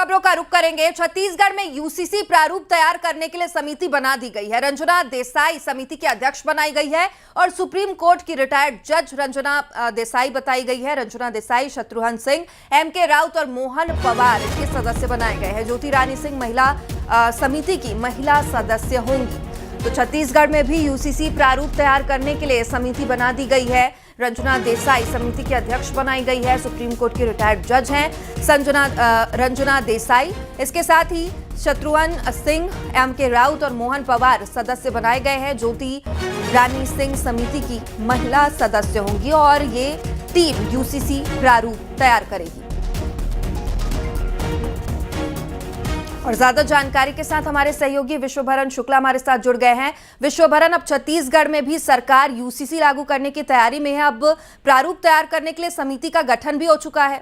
खबरों का रुख करेंगे। छत्तीसगढ़ में यूसीसी प्रारूप तैयार करने के लिए समिति बना दी गई है। रंजना देसाई समिति की अध्यक्ष बनाई गई है और सुप्रीम कोर्ट की रिटायर्ड जज रंजना देसाई बताई गई है। रंजना देसाई, शत्रुघ्न सिंह, एमके राउत और मोहन पवार इसके सदस्य बनाए गए हैं। ज्योति रानी सिंह महिला समिति की महिला सदस्य होंगी। तो छत्तीसगढ़ में भी यूसीसी प्रारूप तैयार करने के लिए समिति बना दी गई है। रंजना देसाई समिति की अध्यक्ष बनाई गई है। सुप्रीम कोर्ट की रिटायर्ड जज हैं रंजना देसाई। इसके साथ ही शत्रुघ्न सिंह, एमके राउत और मोहन पवार सदस्य बनाए गए हैं। ज्योति रानी सिंह समिति की महिला सदस्य होंगी और ये टीम यूसीसी प्रारूप तैयार करेगी। और ज्यादा जानकारी के साथ हमारे सहयोगी विश्वभरन शुक्ला हमारे साथ जुड़ गए हैं। विश्वभरन, अब छत्तीसगढ़ में भी सरकार यूसीसी लागू करने की तैयारी में है। अब प्रारूप तैयार करने के लिए समिति का गठन भी हो चुका है।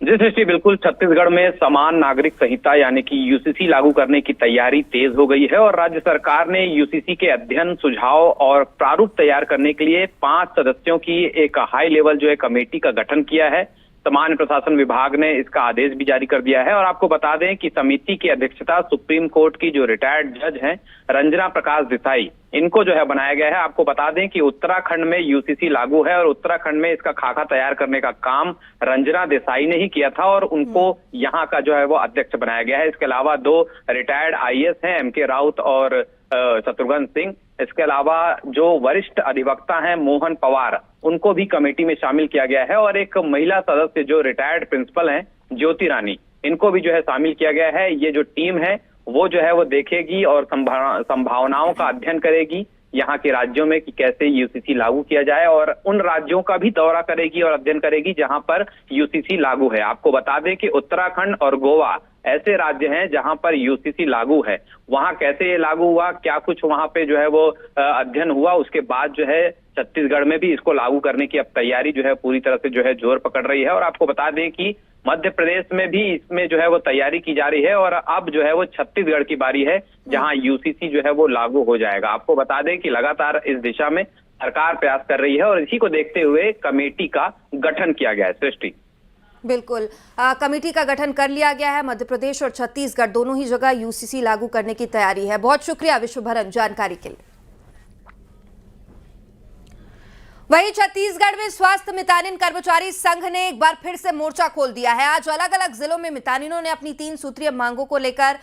जी सृष्टि, बिल्कुल छत्तीसगढ़ में समान नागरिक संहिता यानी कि यूसीसी लागू करने की तैयारी तेज हो गई है और राज्य सरकार ने यूसीसी के अध्ययन, सुझाव और प्रारूप तैयार करने के लिए 5 सदस्यों की एक हाई लेवल जो है कमेटी का गठन किया है। सामान्य प्रशासन विभाग ने इसका आदेश भी जारी कर दिया है और आपको बता दें कि समिति की अध्यक्षता सुप्रीम कोर्ट की जो रिटायर्ड जज हैं रंजना प्रकाश देसाई, इनको जो है बनाया गया है। आपको बता दें कि उत्तराखंड में यूसीसी लागू है और उत्तराखंड में इसका खाका तैयार करने का काम रंजना देसाई ने ही किया था और उनको यहाँ का जो है वो अध्यक्ष बनाया गया है। इसके अलावा 2 रिटायर्ड आईएएस हैं, एमके राउत और शत्रुघ्न सिंह। इसके अलावा जो वरिष्ठ अधिवक्ता हैं मोहन पवार, उनको भी कमेटी में शामिल किया गया है और एक महिला सदस्य जो रिटायर्ड प्रिंसिपल हैं ज्योति रानी, इनको भी जो है शामिल किया गया है। ये जो टीम है वो जो है वो देखेगी और संभावनाओं का अध्ययन करेगी यहाँ के राज्यों में कि कैसे यूसीसी लागू किया जाए और उन राज्यों का भी दौरा करेगी और अध्ययन करेगी जहां पर यूसीसी लागू है। आपको बता दें कि उत्तराखंड और गोवा ऐसे राज्य हैं जहां पर यूसीसी लागू है। वहां कैसे ये लागू हुआ, क्या कुछ वहां पे जो है वो अध्ययन हुआ, उसके बाद जो है छत्तीसगढ़ में भी इसको लागू करने की अब तैयारी जो है पूरी तरह से जो है जोर पकड़ रही है। और आपको बता दें कि मध्य प्रदेश में भी इसमें जो है वो तैयारी की जा रही है और अब जो है वो छत्तीसगढ़ की बारी है जहां यूसीसी जो है वो लागू हो जाएगा। आपको बता दें कि लगातार इस दिशा में सरकार प्रयास कर रही है और इसी को देखते हुए कमेटी का गठन किया गया है। सृष्टि, बिल्कुल, कमेटी का गठन कर लिया गया है। मध्य प्रदेश और छत्तीसगढ़ दोनों ही जगह यूसीसी लागू करने की तैयारी है। बहुत शुक्रिया विश्वभरन जानकारी के लिए। वहीं छत्तीसगढ़ में स्वास्थ्य मितानिन कर्मचारी संघ ने एक बार फिर से मोर्चा खोल दिया है। आज अलग अलग जिलों में मितानिनों ने अपनी 3 सूत्रीय मांगों को लेकर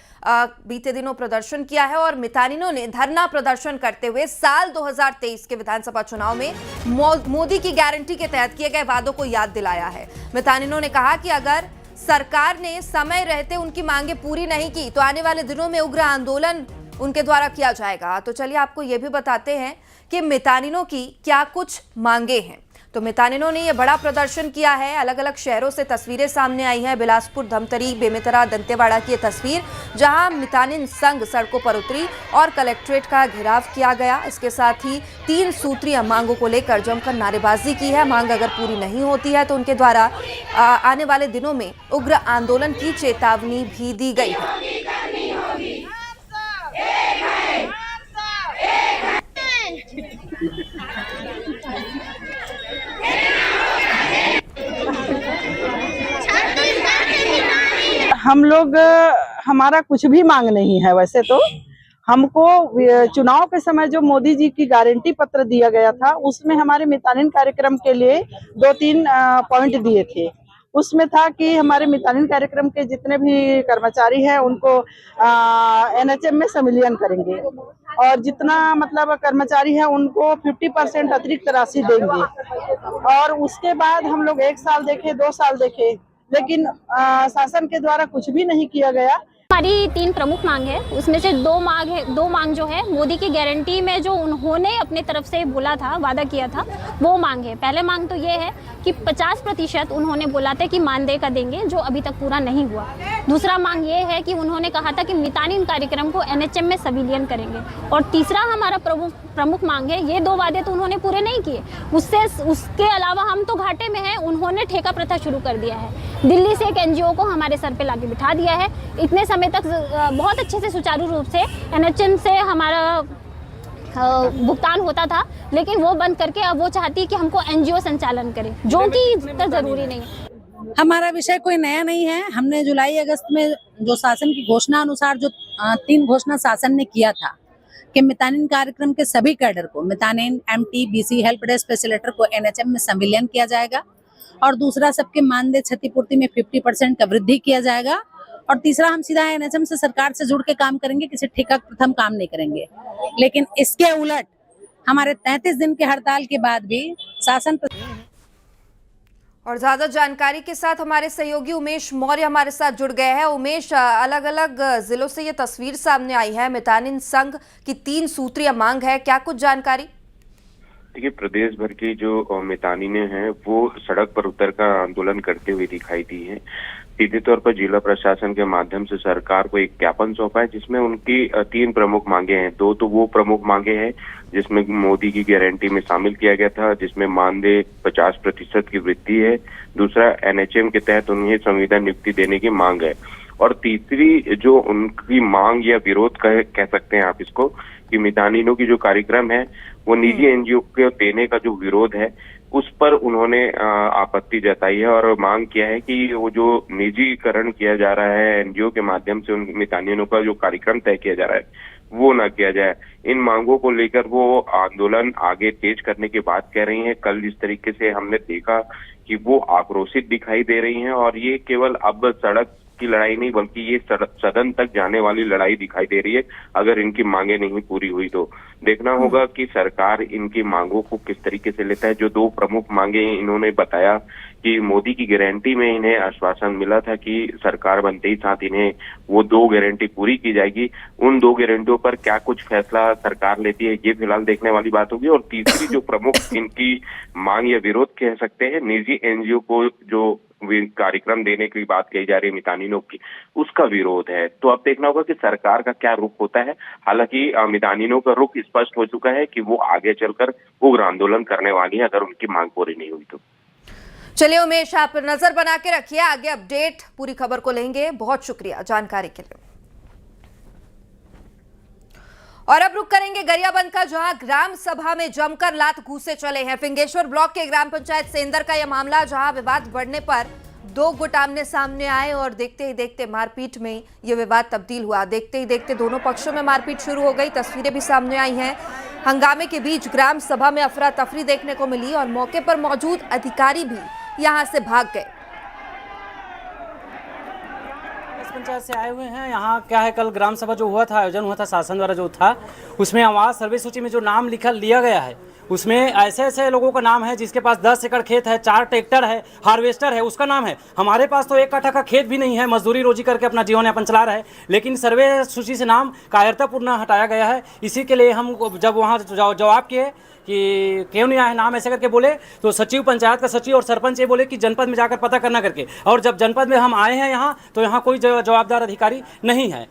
बीते दिनों प्रदर्शन किया है और मितानिनों ने धरना प्रदर्शन करते हुए साल 2023 के विधानसभा चुनाव में मोदी की गारंटी के तहत किए गए वादों को याद दिलाया है। मितानिनों ने कहा कि अगर सरकार ने समय रहते उनकी मांगे पूरी नहीं की तो आने वाले दिनों में उग्र आंदोलन उनके द्वारा किया जाएगा। तो चलिए आपको यह भी बताते हैं कि मितानिनों की क्या कुछ मांगे हैं। तो मितानिनों ने यह बड़ा प्रदर्शन किया है। अलग अलग शहरों से तस्वीरें सामने आई हैं। बिलासपुर, धमतरी, बेमेतरा, दंतेवाड़ा की यह तस्वीर जहां मितानिन संघ सड़कों पर उतरी और कलेक्ट्रेट का घेराव किया गया। इसके साथ ही 3 सूत्रीय मांगों को लेकर जमकर नारेबाजी की है। मांग अगर पूरी नहीं होती है तो उनके द्वारा आने वाले दिनों में उग्र आंदोलन की चेतावनी भी दी गई है। हम लोग, हमारा कुछ भी मांग नहीं है। वैसे तो हमको चुनाव के समय जो मोदी जी की गारंटी पत्र दिया गया था उसमें हमारे मितानिन कार्यक्रम के लिए 2-3 पॉइंट दिए थे। उसमें था कि हमारे मितानिन कार्यक्रम के जितने भी कर्मचारी हैं उनको एनएचएम में संविलियन करेंगे और जितना मतलब कर्मचारी है उनको 50% अतिरिक्त राशि देंगे। और उसके बाद हम लोग 1 साल देखे, 2 साल देखे, लेकिन शासन के द्वारा कुछ भी नहीं किया गया। हमारी 3 प्रमुख मांग है, उसमें से 2 मांग जो है मोदी की गारंटी में जो उन्होंने अपने तरफ से बोला था, वादा किया था, वो मांग है। पहले मांग तो ये है कि 50% उन्होंने बोला था कि मानदेय का देंगे, जो अभी तक पूरा नहीं हुआ। दूसरा मांग ये है कि उन्होंने कहा था कि मितानिन कार्यक्रम को एनएचएम में संविलियन करेंगे। और तीसरा हमारा प्रमुख मांग है, ये 2 वादे तो उन्होंने पूरे नहीं किए, उसके अलावा हम तो घाटे में हैं, उन्होंने ठेका प्रथा शुरू कर दिया है। दिल्ली से एक एनजीओ को हमारे सर पे लाके बिठा दिया है। इतने समय तक बहुत अच्छे से सुचारू रूप से एनएचएम से हमारा भुगतान होता था, लेकिन वो बंद करके अब वो चाहती है कि हमको एनजीओ संचालन करे, जो कि इतना जरूरी नहीं है। हमारा विषय कोई नया नहीं है। हमने जुलाई अगस्त में जो शासन की घोषणा अनुसार जो 3 घोषणा शासन ने किया था कि मितानिन कार्यक्रम के सभी कैडर को Mitanin, MT, BC, help desk facilitator को एनएचएम में संविलियन किया जाएगा और दूसरा सबके मानदेय क्षतिपूर्ति में 50% का वृद्धि किया जाएगा और तीसरा हम सीधा एनएचएम से सरकार से जुड़ के काम करेंगे, किसी ठेका प्रथम काम नहीं करेंगे। लेकिन इसके उलट हमारे 33 दिन के हड़ताल के बाद भी शासन और ज्यादा जानकारी के साथ हमारे सहयोगी उमेश मौर्य हमारे साथ जुड़ गए हैं। उमेश, अलग अलग जिलों से ये तस्वीर सामने आई है, मितानिन संघ की 3 सूत्रीय मांग है, क्या कुछ जानकारी? देखिए, प्रदेश भर की जो मितानिने हैं वो सड़क पर उतर कर आंदोलन करते हुए दिखाई दी है। सीधे तौर पर जिला प्रशासन के माध्यम से सरकार को एक ज्ञापन सौंपा है जिसमें उनकी 3 प्रमुख मांगे हैं। 2 तो वो प्रमुख मांगे हैं जिसमें मोदी की गारंटी में शामिल किया गया था, जिसमें मानदेय 50% की वृद्धि है। दूसरा, एनएचएम के तहत उन्हें संविदा नियुक्ति देने की मांग है। और तीसरी जो उनकी मांग या विरोध कह सकते हैं आप इसको, कि मितानिनों की जो कार्यक्रम है वो निजी एनजीओ को देने का जो विरोध है उस पर उन्होंने आपत्ति जताई है और मांग किया है कि वो जो निजीकरण किया जा रहा है एनजीओ के माध्यम से उन मितानिनों का जो कार्यक्रम तय किया जा रहा है वो ना किया जाए। इन मांगों को लेकर वो आंदोलन आगे तेज करने की बात कह रही हैं। कल जिस तरीके से हमने देखा कि वो आक्रोशित दिखाई दे रही हैं और ये केवल अब सड़क की लड़ाई नहीं बल्कि ये सदन तक जाने वाली लड़ाई दिखाई दे रही है। अगर इनकी मांगे नहीं पूरी हुई तो देखना होगा कि सरकार इनकी मांगों को किस तरीके से लेता है। जो 2 प्रमुख मांगे इन्होंने बताया कि मोदी की गारंटी में इन्हें आश्वासन मिला था कि सरकार बनते ही साथ इन्हें वो 2 गारंटी पूरी की जाएगी। उन 2 गारंटियों पर क्या कुछ फैसला सरकार लेती है ये फिलहाल देखने वाली बात होगी। और तीसरी जो प्रमुख इनकी मांग या विरोध कह सकते हैं, निजी एनजीओ को जो कार्यक्रम देने की बात कही जा रही है मितानिनों की, उसका विरोध है। तो अब देखना होगा कि सरकार का क्या रुख होता है। हालांकि मितानिनों का रुख स्पष्ट हो चुका है कि वो आगे चलकर उग्र आंदोलन करने वाली है अगर उनकी मांग पूरी नहीं हुई तो। चलिए उमेश, आप नजर बना के रखिए, आगे अपडेट पूरी खबर को लेंगे। बहुत शुक्रिया जानकारी के लिए। और अब रुक करेंगे गरियाबंद का, जहां ग्राम सभा में जमकर लात घूसे चले हैं। फिंगेश्वर ब्लॉक के ग्राम पंचायत सेंदर का यह मामला, जहां विवाद बढ़ने पर 2 गुट आमने सामने आए और देखते ही देखते मारपीट में यह विवाद तब्दील हुआ। देखते ही देखते दोनों पक्षों में मारपीट शुरू हो गई। तस्वीरें भी सामने आई हैं। हंगामे के बीच ग्राम सभा में अफरा तफरी देखने को मिली और मौके पर मौजूद अधिकारी भी यहां से भाग गए। पंचायत से आए हुए हैं। यहाँ क्या है, कल ग्राम सभा जो हुआ था, आयोजन हुआ था शासन द्वारा जो था, उसमें आवास सर्वे सूची में जो नाम लिया गया है उसमें ऐसे ऐसे लोगों का नाम है जिसके पास 10 एकड़ खेत है, 4 ट्रैक्टर है, हार्वेस्टर है, उसका नाम है। हमारे पास तो 1 कट्ठा का खेत भी नहीं है, मजदूरी रोजी करके अपना जीवन यापन चला रहे हैं, लेकिन सर्वे सूची से नाम कायरतापूर्ण हटाया गया है। इसी के लिए हम जब वहाँ जवाब किए कि क्यों नहीं आया नाम ऐसे करके बोले, तो सचिव, पंचायत का सचिव और सरपंच ये बोले कि जनपद में जाकर पता करना करके। और जब जनपद में हम आए हैं यहाँ तो यहाँ कोई जवाबदार अधिकारी नहीं है।